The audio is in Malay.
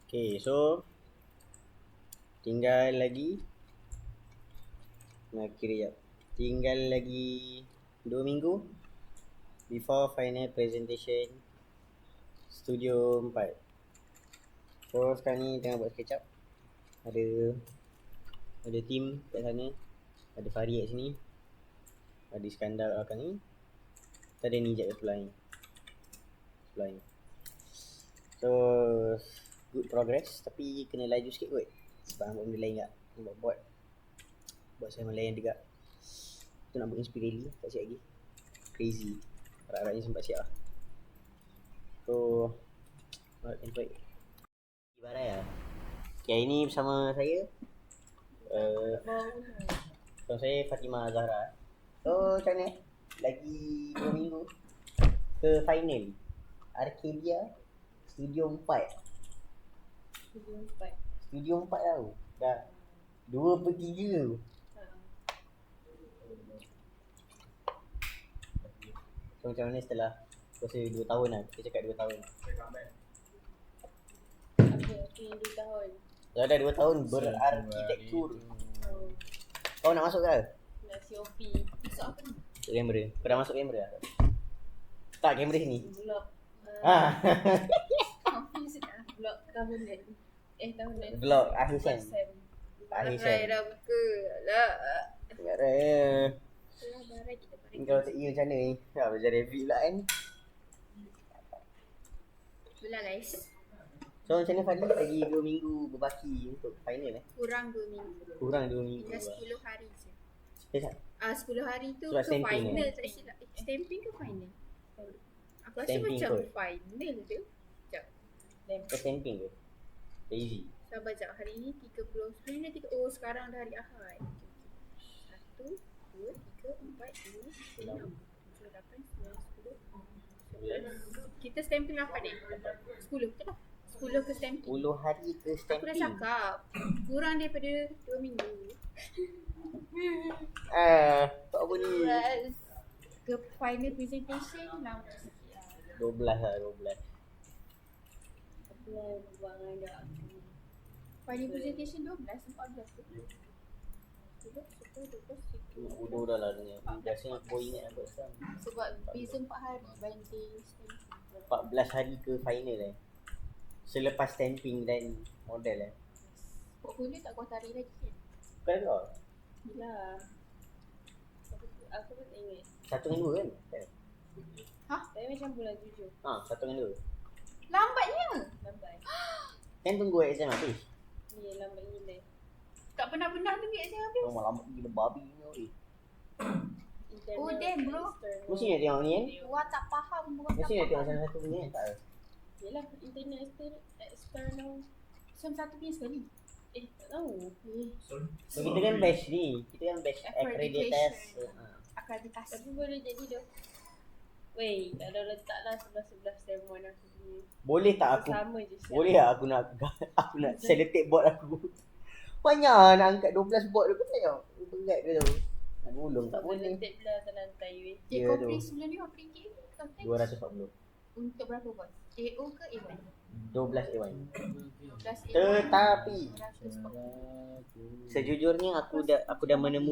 Okay, so tinggal lagi nak kira jap. Tinggal lagi 2 minggu before final presentation Studio 4. So sekarang ni tengah buat SketchUp. Ada team kat sana. Ada Fahri kat sini. Ada Iskandar kat belakang ni. Kita ada ni jap sebelah ni. Sebelah ni. So good progress tapi kena laju sikit kot. Sebab nak buat benda lain tak. Buat saya lain juga. Tu nak buat Inspirelli tak siap lagi. Crazy. Harap-harapnya sempat siap lah. So alright, yang baik. Ibarat lah. Okay, hari ni bersama saya so saya Fatimah Zahra. So macam mana? Lagi 2 minggu ke final Arcadia Studio 4. Studio 4 tau. Dah 2/3 tu. So macam mana setelah rasa 2 tahun lah. Kita cakap 2 tahun. Okay, 2 tahun. Dah 2 tahun berarkitektur. Kau nak masuk ke? Nak COP. Masuk apa ni? Masuk kamera. Kau dah masuk kamera lah? Tak, kamera sini. Vlog. Confused dah. Vlog tahunan. Tahunan. Vlog akhir sem. Akhir sem. Dah buka. Alah. Ingat raya. Barai kita barai. Kau tak iya macam mana ni? Dah belajar Revit pula kan? Itulah guys. So macam mana Fadli? Lagi 2 minggu berbaki untuk final Kurang 2 minggu. Kurang 2 minggu. Dah 10 hari je. Besar? 10 hari tu Surat ke stamping final kan? tak silap. Stamping ke final? Aku rasa Stamping macam kot. final tu. Sekejap. Kau stamping ke? Easy. Sabar sekejap. Hari ni 30. Sebenarnya 3. Oh sekarang dah hari Ahad. 1, 2, 3, 4, 5, 6, 7, 8, 9, 10, 11. Kita stamping apa ni? 10 betul lah. 10 ke stamping. 10 hari ke Aku stamping? dah cakap. Kurang daripada 2 minggu. Tak apa ni. Ke final presentation lama sikit lah. 12 lah, 12. Aku dah buang dah. Final presentation 12, 14 tu. Bodoh dah lah ni. Biasanya aku ingat apa sekarang. Sebab beza 4 hari banding stamping. 14 hari ke final selepas stamping dan model Portfolio tak kuat tarik lagi kan? Bukan kau? Yelah. Aku pun tak ingat. 1 minggu kan? Hah? Tapi macam bulan 7. 1 minggu. Lambatnya? Lambat. Kan tunggu exam habis. Ya, lambat gila. Tak pernah-pernah tunggu exam habis. Kau malam gila babi ni. Oh damn bro. Mesti nak tengok ni kan? Wah tak faham. Mesti nak tengok salah satu punya kan? Tak ada. Yelah, internal external. Macam satu punya sekali. Tak tahu. So kita kan batch ni. Kita kan batch accreditation. Akreditasi. Tapi boleh jadi dah. Weh, tak ada letak lah sebelah-sebelah stem 1 aku punya. Boleh tak aku? Sama je siap. Boleh tak aku nak sellotape board aku? Banyak nak angkat 12 board tu. Kau tengok. Berat ke tu. Nak gulung tak boleh. Sellotape lah tak lantai weh. Ya Kau tu. beli sebelum ni apa ringgit? 240. Untuk berapa bot? AO ke A1? 12 A1. 12 A1. Tetapi 200 bot. sejujurnya aku dah menemukan